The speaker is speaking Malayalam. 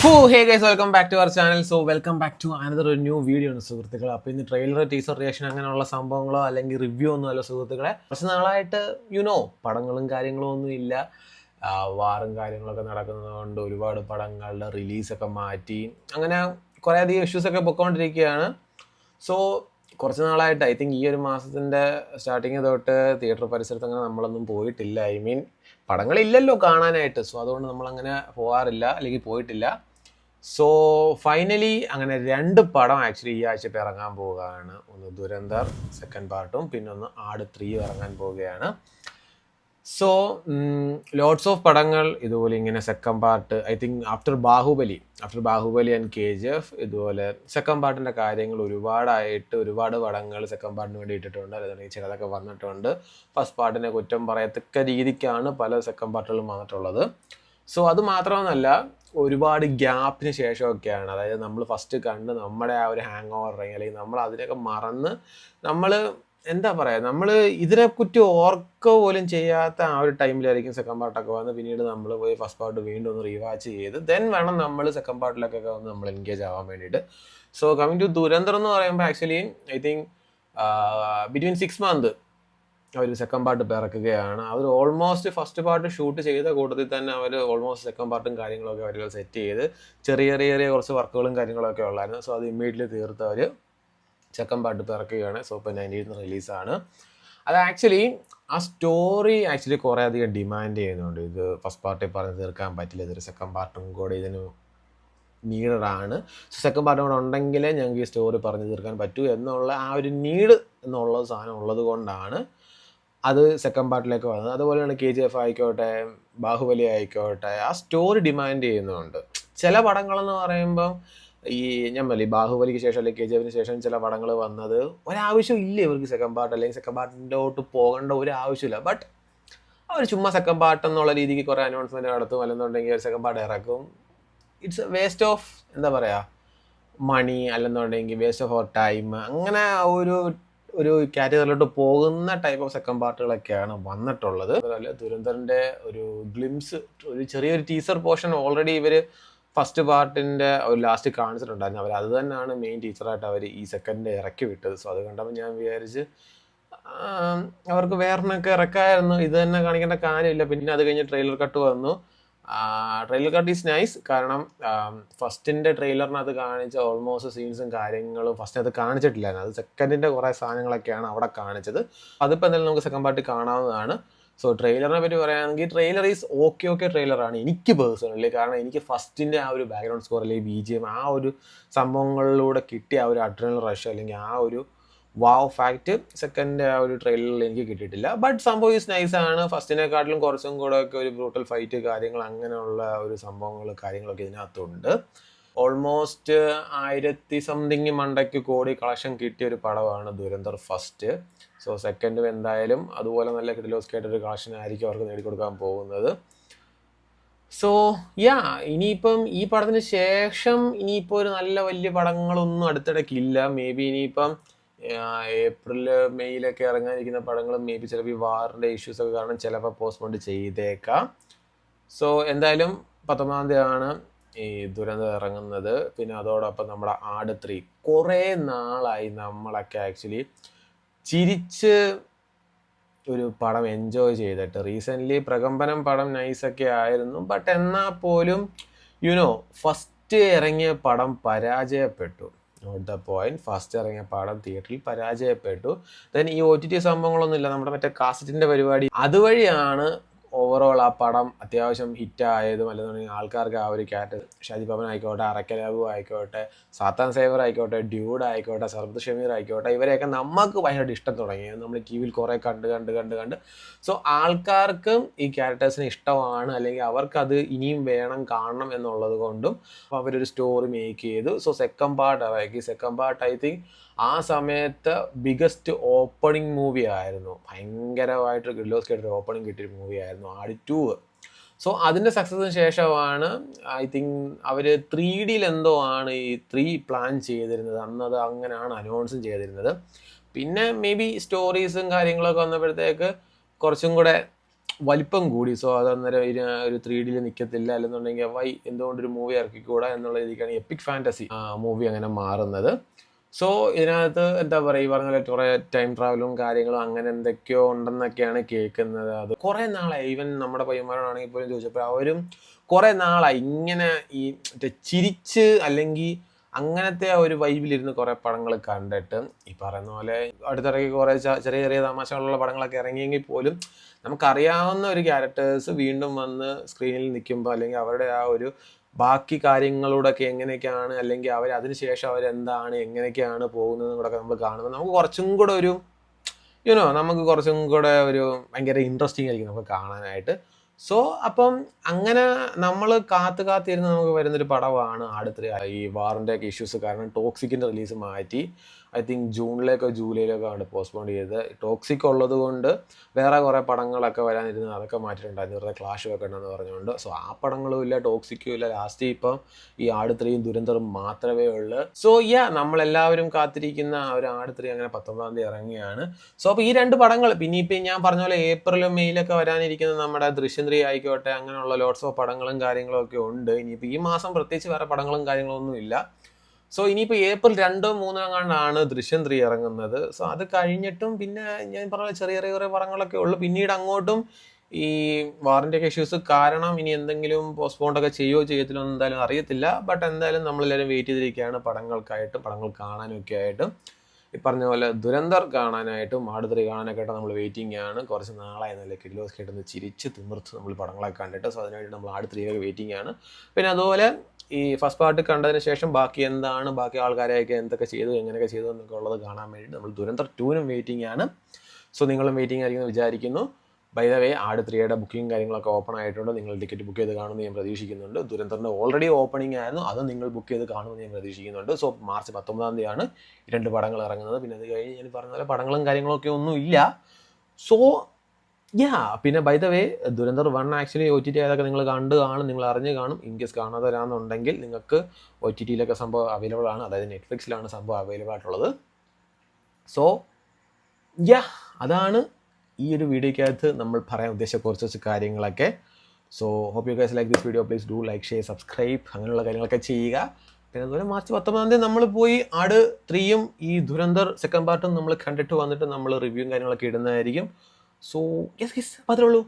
Hey guys, welcome back to our channel. So welcome back to another new video ആണ് സുഹൃത്തുക്കളെ. അപ്പോൾ ഇന്ന് ട്രെയിലർ ടീസർ റിയാക്ഷൻ അങ്ങനെയുള്ള സംഭവങ്ങളോ അല്ലെങ്കിൽ റിവ്യൂ ഒന്നും അല്ല സുഹൃത്തുക്കളെ. കുറച്ച് നാളായിട്ട് പടങ്ങളും കാര്യങ്ങളും ഒന്നും ഇല്ല. വാറും കാര്യങ്ങളൊക്കെ നടക്കുന്നതുകൊണ്ട് ഒരുപാട് പടങ്ങളുടെ റിലീസൊക്കെ മാറ്റി അങ്ങനെ കുറേയധികം ഇഷ്യൂസൊക്കെ പൊയ്ക്കൊണ്ടിരിക്കുകയാണ്. സോ കുറച്ച് നാളായിട്ട് ഐ തിങ്ക് ഈ ഒരു മാസത്തിൻ്റെ സ്റ്റാർട്ടിങ് തൊട്ട് തിയേറ്റർ പരിസരത്ത് അങ്ങനെ നമ്മളൊന്നും പോയിട്ടില്ല. പടങ്ങളില്ലല്ലോ കാണാനായിട്ട്. സോ അതുകൊണ്ട് നമ്മളങ്ങനെ പോകാറില്ല അല്ലെങ്കിൽ പോയിട്ടില്ല. സോ ഫൈനലി അങ്ങനെ 2 പടം ആക്ച്വലി ഈ ആഴ്ച ഇറങ്ങാൻ പോവുകയാണ്. ഒന്ന് ദുരന്തർ സെക്കൻഡ് പാർട്ടും പിന്നെ ഒന്ന് ആട് 3 ഇറങ്ങാൻ പോവുകയാണ്. സോ ലോട്ട്സ് ഓഫ് പടങ്ങൾ ഇതുപോലെ ഇങ്ങനെ second part I think after Baahubali and KGF ഇതുപോലെ സെക്കൻഡ് പാർട്ടിൻ്റെ കാര്യങ്ങൾ ഒരുപാട് പടങ്ങൾ സെക്കൻഡ് പാർട്ടിന് വേണ്ടി ഇട്ടിട്ടുണ്ട്. അല്ലെങ്കിൽ ചിലതൊക്കെ വന്നിട്ടുണ്ട്. ഫസ്റ്റ് പാർട്ടിനെ കുറ്റം പറയത്തക്ക രീതിക്കാണ് പല സെക്കൻഡ് പാർട്ടുകളും വന്നിട്ടുള്ളത്. സോ അത് മാത്രമൊന്നുമല്ല, ഒരുപാട് ഗ്യാപ്പിന് ശേഷമൊക്കെയാണ്, അതായത് നമ്മൾ ഫസ്റ്റ് കണ്ട് നമ്മുടെ ആ ഒരു ഹാങ് ഓവർ ഇറങ്ങി അല്ലെങ്കിൽ നമ്മൾ അതിനൊക്കെ മറന്ന് നമ്മൾ എന്താ പറയുക, നമ്മൾ ഇതിനെക്കുറിച്ച് ഓർക്കുക പോലും ചെയ്യാത്ത ആ ഒരു ടൈമിലായിരിക്കും സെക്കൻഡ് പാർട്ടൊക്കെ വന്ന് പിന്നീട് നമ്മൾ പോയി ഫസ്റ്റ് പാർട്ട് വീണ്ടും ഒന്ന് റീവാച്ച് ചെയ്ത് ദെൻ വേണം നമ്മൾ സെക്കൻഡ് പാർട്ടിലൊക്കെ വന്ന് നമ്മൾ എൻഗേജ് ആവാൻ വേണ്ടിയിട്ട്. സോ കമ്മിങ് ടു ദുരന്തർ എന്ന് പറയുമ്പോൾ actually I think between 6 months അവർ സെക്കൻഡ് പാർട്ട് ഇറക്കുകയാണ്. അവർ ഓൾമോസ്റ്റ് ഫസ്റ്റ് പാർട്ട് ഷൂട്ട് ചെയ്ത കൂട്ടത്തിൽ തന്നെ അവർ ഓൾമോസ്റ്റ് സെക്കൻഡ് പാർട്ടും കാര്യങ്ങളൊക്കെ അവർ സെറ്റ് ചെയ്ത് ചെറിയ കുറച്ച് വർക്കുകളും കാര്യങ്ങളൊക്കെ ഉള്ളായിരുന്നു. സോ അത് ഇമ്മീഡിയറ്റ്ലി തീർത്ത് അവർ സെക്കൻഡ് പാർട്ട് ഇറക്കുകയാണ്. സോ ഇപ്പോൾ 19th റിലീസാണ്. അത് ആക്ച്വലി ആ സ്റ്റോറി കുറേ അധികം ഡിമാൻഡ് ചെയ്യുന്നുണ്ട്. ഇത് ഫസ്റ്റ് പാർട്ടിൽ പറഞ്ഞ് തീർക്കാൻ പറ്റില്ല, ഇതൊരു സെക്കൻഡ് പാർട്ടും കൂടെ ഇതിന് നീഡാണ്. സോ സെക്കൻഡ് പാർട്ടും കൂടെ ഉണ്ടെങ്കിലേ ഞങ്ങൾക്ക് ഈ സ്റ്റോറി പറഞ്ഞു തീർക്കാൻ പറ്റൂ എന്നുള്ള ആ ഒരു നീഡ് എന്നുള്ള സാധനം ഉള്ളത് കൊണ്ടാണ് അത് സെക്കൻഡ് പാർട്ടിലേക്ക് വന്നത്. അതുപോലെയാണ് KGF ആയിക്കോട്ടെ, ബാഹുബലി ആയിക്കോട്ടെ, ആ സ്റ്റോറി ഡിമാൻഡ് ചെയ്യുന്നുണ്ട്. ചില പടങ്ങളെന്ന് പറയുമ്പം ഞാൻ പറയില്ല, ബാഹുബലിക്ക് ശേഷം അല്ലെങ്കിൽ KGFന് ശേഷം ചില പടങ്ങൾ വന്നത് ഒരാവശ്യം ഇല്ല ഇവർക്ക് സെക്കൻഡ് പാർട്ട് അല്ലെങ്കിൽ സെക്കൻഡ് പാർട്ടിൻ്റെോട്ട് പോകേണ്ട ഒരു ആവശ്യമില്ല. ബട്ട് അവർ ചുമ്മാ സെക്കൻഡ് പാർട്ട് എന്നുള്ള രീതിക്ക് കുറേ അനൗൺസ്മെൻറ്റ് നടത്തും, അല്ലെന്നുണ്ടെങ്കിൽ ഒരു സെക്കൻഡ് പാർട്ട് ഇറക്കും. ഇറ്റ്സ് വേസ്റ്റ് ഓഫ് എന്താ പറയുക മണി, അല്ലെന്നുണ്ടെങ്കിൽ വേസ്റ്റ് ഓഫ് അവർ ടൈം. അങ്ങനെ ഒരു കാറ്റഗറിയിലോട്ട് പോകുന്ന ടൈപ്പ് ഓഫ് സെക്കൻഡ് പാർട്ടുകളൊക്കെയാണ് വന്നിട്ടുള്ളത്. അതുപോലെ ദുരന്തറിൻ്റെ ഒരു ഗ്ലിംസ്, ഒരു ചെറിയൊരു ടീസർ പോർഷൻ ഓൾറെഡി ഇവർ ഫസ്റ്റ് പാർട്ടിൻ്റെ ഒരു ലാസ്റ്റ് കാണിച്ചിട്ടുണ്ടായിരുന്നു. അവർ അത് തന്നെയാണ് മെയിൻ ടീച്ചറായിട്ട് അവർ ഈ സെക്കൻഡ് ഇറക്കി വിട്ടത്. സോ അത് കണ്ടപ്പോൾ ഞാൻ വിചാരിച്ച് അവർക്ക് വേറൊന്നൊക്കെ ഇറക്കായിരുന്നു, ഇത് തന്നെ കാണിക്കേണ്ട കാര്യമില്ല. പിന്നെ അത് കഴിഞ്ഞ് ട്രെയിലർ കട്ട് വന്നു. ട്രെയിലർ കട്ട് ഈസ് നൈസ്, കാരണം ഫസ്റ്റിൻ്റെ ട്രെയിലറിനകത്ത് കാണിച്ച ഓൾമോസ്റ്റ് സീൻസും കാര്യങ്ങളും ഫസ്റ്റിനകത്ത് കാണിച്ചിട്ടില്ലായിരുന്നു. അത് സെക്കൻഡിൻ്റെ കുറേ സാധനങ്ങളൊക്കെയാണ് അവിടെ കാണിച്ചത്. അതിപ്പോൾ എന്തായാലും നമുക്ക് സെക്കൻഡ് പാർട്ട് കാണാവുന്നതാണ്. സോ ട്രെയിലറിനെ പറ്റി പറയുകയാണെങ്കിൽ ട്രെയിലർ ഈസ് ഓക്കെ ട്രെയിലറാണ് എനിക്ക് പേഴ്സണലി. കാരണം എനിക്ക് ഫസ്റ്റിൻ്റെ ആ ഒരു ബാക്ക്ഗ്രൗണ്ട് സ്കോർ അല്ലെങ്കിൽ BGM ആ ഒരു സംഭവങ്ങളിലൂടെ കിട്ടിയ ആ ഒരു അഡ്രിനൽ റഷ് അല്ലെങ്കിൽ ആ ഒരു വാവ് ഫാക്റ്റ് സെക്കൻഡ് ആ ഒരു ട്രെയിലറിൽ എനിക്ക് കിട്ടിയിട്ടില്ല. ബട്ട് സംഭവം ഈസ് നൈസാണ്. ഫസ്റ്റിനെക്കാട്ടിലും കുറച്ചും കൂടെ ഒക്കെ ഒരു ബ്രൂട്ടൽ ഫൈറ്റ് കാര്യങ്ങൾ അങ്ങനെയുള്ള ഒരു കാര്യങ്ങളൊക്കെ ഇതിനകത്തുണ്ട്. ഓൾമോസ്റ്റ് 1000 മണ്ടയ്ക്ക് കോടി കളക്ഷൻ കിട്ടിയ ഒരു പടമാണ് ദുരന്തർ ഫസ്റ്റ്. സോ സെക്കൻഡും എന്തായാലും അതുപോലെ നല്ല കിടിലോസ്കായിട്ടൊരു കളക്ഷൻ ആയിരിക്കും അവർക്ക് നേടിക്കൊടുക്കാൻ പോകുന്നത്. സോ ഇനിയിപ്പം ഈ പടത്തിന് ശേഷം ഇനിയിപ്പോൾ ഒരു നല്ല വലിയ പടങ്ങളൊന്നും അടുത്തിടയ്ക്കില്ല. മേ ബി ഇനിയിപ്പം ഏപ്രിൽ മെയ്യിലൊക്കെ ഇറങ്ങാനിരിക്കുന്ന പടങ്ങൾ മേ ബി ചിലപ്പോൾ ഈ വാറിൻ്റെ ഇഷ്യൂസൊക്കെ കാരണം ചിലപ്പോൾ പോസ്റ്റ്പോണ്ട് ചെയ്തേക്കാം. സോ എന്തായാലും 19ാണ് ഈ ദുരന്തം ഇറങ്ങുന്നത്. പിന്നെ അതോടൊപ്പം നമ്മുടെ ആട് 3 കുറേ നാളായി നമ്മളൊക്കെ ആക്ച്വലി ചിരിച്ച് ഒരു പടം എൻജോയ് ചെയ്തിട്ട്. റീസെൻ്റ്ലി പ്രകമ്പനം പടം നൈസൊക്കെ ആയിരുന്നു. ബട്ട് എന്നാൽ പോലും ഫസ്റ്റ് ഇറങ്ങിയ പടം പരാജയപ്പെട്ടു. Not the point. ഫസ്റ്റ് ഇറങ്ങിയ പടം തിയേറ്ററിൽ പരാജയപ്പെട്ടു. ദെൻ ഈ OTT സംഭവങ്ങളൊന്നുമില്ല, നമ്മുടെ മറ്റേ കാസറ്റിൻ്റെ പരിപാടി അതുവഴിയാണ് ഓവറോൾ ആ പടം അത്യാവശ്യം ഹിറ്റായതും. അല്ലെന്നുണ്ടെങ്കിൽ ആൾക്കാർക്ക് ആ ഒരു ഷാജി പവൻ ആയിക്കോട്ടെ, അറക്കലാബു ആയിക്കോട്ടെ, സാത്താൻ സേവർ ആയിക്കോട്ടെ, ഡ്യൂഡ് ആയിക്കോട്ടെ, സർബത്ത് ഷമീർ ആയിക്കോട്ടെ, ഇവരെയൊക്കെ നമുക്ക് ഭയങ്കരമായിട്ട് ഇഷ്ടം തുടങ്ങി. നമ്മൾ TV യിൽ കുറേ കണ്ട് സോ ആൾക്കാർക്കും ഈ ക്യാരക്ടേഴ്സിന് ഇഷ്ടമാണ്, അല്ലെങ്കിൽ അവർക്കത് ഇനിയും വേണം കാണണം എന്നുള്ളത് കൊണ്ടും അവരൊരു സ്റ്റോറി മേക്ക് ചെയ്തു. സോ സെക്കൻഡ് പാർട്ട് ഇറക്കി. സെക്കൻഡ് പാർട്ട് ഐ തിങ്ക് ആ സമയത്ത് ബിഗസ്റ്റ് ഓപ്പണിംഗ് മൂവി ആയിരുന്നു. ഭയങ്കരമായിട്ട് കിർലോസ്കായിട്ട് ഓപ്പണിംഗ് കിട്ടിയൊരു മൂവി ആയിരുന്നു ആട് 2. സോ അതിൻ്റെ സക്സസിന് ശേഷമാണ് ഐ തിങ്ക് അവർ 3D എന്തോ ആണ് ഈ 3 പ്ലാൻ ചെയ്തിരുന്നത്. അന്നത് അങ്ങനെയാണ് അനൗൺസും ചെയ്തിരുന്നത്. പിന്നെ മേ ബി സ്റ്റോറീസും കാര്യങ്ങളൊക്കെ വന്നപ്പോഴത്തേക്ക് കുറച്ചും കൂടെ വലിപ്പം കൂടി. സോ അതന്നേരം ഒരു 3D നിൽക്കത്തില്ല, അല്ലെന്നുണ്ടെങ്കിൽ എന്തുകൊണ്ടൊരു മൂവി ഇറക്കിക്കൂടാ എന്നുള്ള രീതിക്കാണ് എപ്പിക് ഫാൻറ്റസി മൂവി അങ്ങനെ മാറുന്നത്. സോ ഇതിനകത്ത് എന്താ പറയുക, ഈ പറഞ്ഞ പോലെ കുറേ ടൈം ട്രാവലും കാര്യങ്ങളും അങ്ങനെ എന്തൊക്കെയോ ഉണ്ടെന്നൊക്കെയാണ് കേൾക്കുന്നത്. അത് കുറേ നാളായി, ഈവൻ നമ്മുടെ പയ്യന്മാരോടാണെങ്കിൽ പോലും ചോദിച്ചപ്പോൾ അവരും കുറേ നാളായി ഇങ്ങനെ ഈ ചിരിച്ച് അല്ലെങ്കിൽ അങ്ങനത്തെ ആ ഒരു വൈബിലിരുന്ന് കുറേ പടങ്ങൾ കണ്ടിട്ട്. ഈ പറയുന്ന പോലെ അടുത്തിടയ്ക്ക് കുറേ ചെറിയ ചെറിയ തമാശകളുള്ള പടങ്ങളൊക്കെ ഇറങ്ങിയെങ്കിൽ പോലും നമുക്കറിയാവുന്ന ഒരു ക്യാരക്ടേഴ്സ് വീണ്ടും വന്ന് സ്ക്രീനിൽ നിൽക്കുമ്പോൾ, അല്ലെങ്കിൽ അവരുടെ ആ ഒരു ബാക്കി കാര്യങ്ങളോടൊക്കെ എങ്ങനെയൊക്കെയാണ്, അല്ലെങ്കിൽ അതിനുശേഷം അവരെന്താണ് എങ്ങനെയൊക്കെയാണ് പോകുന്നത് കൂടെ നമ്മൾ കാണുമ്പോൾ നമുക്ക് കുറച്ചും കൂടെ ഒരു നമുക്ക് കുറച്ചും കൂടെ ഒരു ഭയങ്കര ഇൻട്രസ്റ്റിംഗ് ആയിരിക്കും നമുക്ക് കാണാനായിട്ട്. സോ അപ്പം അങ്ങനെ നമ്മൾ കാത്തിരുന്ന് നമുക്ക് വരുന്നൊരു പടമാണ് ആട് 3. ഈ വാറിൻ്റെ ഒക്കെ ഇഷ്യൂസ് കാരണം ടോക്സിക്കിൻ്റെ റിലീസ് മാറ്റി ഐ തിങ്ക് ജൂണിലേക്കോ ജൂലൈയിലേക്കോ ആണ് പോസ്റ്റ്പോൺ ചെയ്തത്. ടോക്സിക് ഉള്ളത് കൊണ്ട് വേറെ കുറേ പടങ്ങളൊക്കെ വരാനിരുന്നത് അതൊക്കെ മാറ്റിയിട്ടുണ്ടായിരുന്നു, വെറുതെ ക്ലാഷ് വെക്കണമെന്ന് പറഞ്ഞുകൊണ്ട്. സോ ആ പടങ്ങളും ഇല്ല, ടോക്സിക്കും ഇല്ല. ലാസ്റ്റ് ഇപ്പം ഈ ആട് 3യും ദുരന്തറും മാത്രമേ ഉള്ളൂ. സോ നമ്മളെല്ലാവരും കാത്തിരിക്കുന്ന ഒരു ആട് 3 അങ്ങനെ 19-ാം തീയതി ഇറങ്ങിയാണ്. സോ അപ്പോൾ ഈ 2 പടങ്ങൾ, പിന്നെ ഇപ്പം ഞാൻ പറഞ്ഞ പോലെ ഏപ്രിലും മെയ്യിലൊക്കെ വരാനിരിക്കുന്ന നമ്മുടെ ദൃശ്യം 3 ആയിക്കോട്ടെ, അങ്ങനെയുള്ള ലോട്ട്സ് ഓഫ് പടങ്ങളും കാര്യങ്ങളും ഒക്കെ ഉണ്ട്. ഇനിയിപ്പോൾ ഈ മാസം പ്രത്യേകിച്ച് വേറെ പടങ്ങളും കാര്യങ്ങളൊന്നും ഇല്ല. സോ ഇനിയിപ്പോൾ ഏപ്രിൽ 2, 3 അങ്ങാണ്ടാണ് ദൃശ്യം 3 ഇറങ്ങുന്നത്. സോ അത് കഴിഞ്ഞിട്ടും പിന്നെ ഞാൻ പറഞ്ഞ ചെറിയ ചെറിയ പടങ്ങളൊക്കെ ഉള്ളു. പിന്നീട് അങ്ങോട്ടും ഈ വാറൻ്റി ഒക്കെ ഇഷ്യൂസ് കാരണം ഇനി എന്തെങ്കിലും പോസ്റ്റ്പോണ്ടൊക്കെ ചെയ്യത്തില്ലോ എന്ന് എന്തായാലും അറിയത്തില്ല. ബട്ട് എന്തായാലും നമ്മളെല്ലാവരും വെയിറ്റ് ചെയ്തിരിക്കുകയാണ് പടങ്ങൾക്കായിട്ടും പടങ്ങൾ കാണാനും ഒക്കെ ആയിട്ടും. ഈ പറഞ്ഞ പോലെ ദുരന്തർ കാണാനായിട്ടും ആട് 3 കാണാനൊക്കെ ആയിട്ട് നമ്മൾ വെയിറ്റിംഗ് ആണ്. കുറച്ച് നാളായി നല്ല കിലോസ് കേട്ടൊന്ന് ചിരിച്ച് തിമിർത്ത് നമ്മൾ പടങ്ങളൊക്കെ കണ്ടിട്ട്. സോ അതിനായിട്ട് നമ്മൾ ആട് 3 ഒക്കെ വെയിറ്റിംഗ് ആണ്. പിന്നെ അതുപോലെ ഈ ഫസ്റ്റ് പാർട്ട് കണ്ടതിന് ശേഷം ബാക്കി എന്താണ്, ബാക്കി ആൾക്കാരെയൊക്കെ എന്തൊക്കെ ചെയ്തു, എങ്ങനെയൊക്കെ ചെയ്തു എന്നൊക്കെ ഉള്ളത് കാണാൻ വേണ്ടി നമ്മൾ ദുരന്തർ 2നും വെയിറ്റിംഗ് ആണ്. സോ നിങ്ങളും വെയിറ്റിംഗ് ആയിരിക്കുമെന്ന് വിചാരിക്കുന്നു. ബൈ ദ വേ ആട് 3യുടെ ബുക്കിംഗ് കാര്യങ്ങളൊക്കെ ഓപ്പൺ ആയിട്ടുണ്ട്. നിങ്ങൾ ടിക്കറ്റ് ബുക്ക് ചെയ്ത് കാണുമെന്ന് ഞാൻ പ്രതീക്ഷിക്കുന്നുണ്ട്. ദുരന്തറിൻ്റെ ഓൾറെഡി ഓപ്പണിംഗ് ആയിരുന്നു, അത് നിങ്ങൾ ബുക്ക് ചെയ്ത് കാണുമെന്ന് ഞാൻ പ്രതീക്ഷിക്കുന്നുണ്ട്. സോ മാർച്ച് 19-ാം തീയതിയാണ് ഈ 2 പടങ്ങൾ ഇറങ്ങുന്നത്. പിന്നെ അത് കഴിഞ്ഞ് ഞാൻ പറഞ്ഞ പോലെ പടങ്ങളും കാര്യങ്ങളൊക്കെ ഒന്നും ഇല്ല. സോ പിന്നെ by the way Dhurandhar 1 actually OTT ആയതൊക്കെ നിങ്ങൾ കണ്ടു കാണും, നിങ്ങൾ അറിഞ്ഞ് കാണും. ഇൻ കേസ് കാണാതെ വരാമെന്നുണ്ടെങ്കിൽ നിങ്ങൾക്ക് OTTയിലൊക്കെ സംഭവം അവൈലബിൾ ആണ്, അതായത് നെറ്റ്ഫ്ലിക്സിലാണ് സംഭവം അവൈലബിൾ ആയിട്ടുള്ളത്. സോ അതാണ് ഈ ഒരു വീഡിയോയ്ക്കകത്ത് നമ്മൾ പറയാൻ ഉദ്ദേശിച്ച കുറച്ച് കാര്യങ്ങളൊക്കെ. So hope you guys like this video. Please do like, share, subscribe, അങ്ങനെയുള്ള കാര്യങ്ങളൊക്കെ ചെയ്യുക. പിന്നെ അതുപോലെ മാർച്ച് 19-ാം തീയതി നമ്മൾ പോയി ആട് 3യും ഈ ദുരന്തർ സെക്കൻഡ് പാർട്ടും നമ്മൾ കണ്ടിട്ട് വന്നിട്ട് നമ്മൾ റിവ്യൂവും കാര്യങ്ങളൊക്കെ ഇടുന്നതായിരിക്കും. സോ യെസ്, അപ്പോൾ അത്രേ ഉള്ളൂ.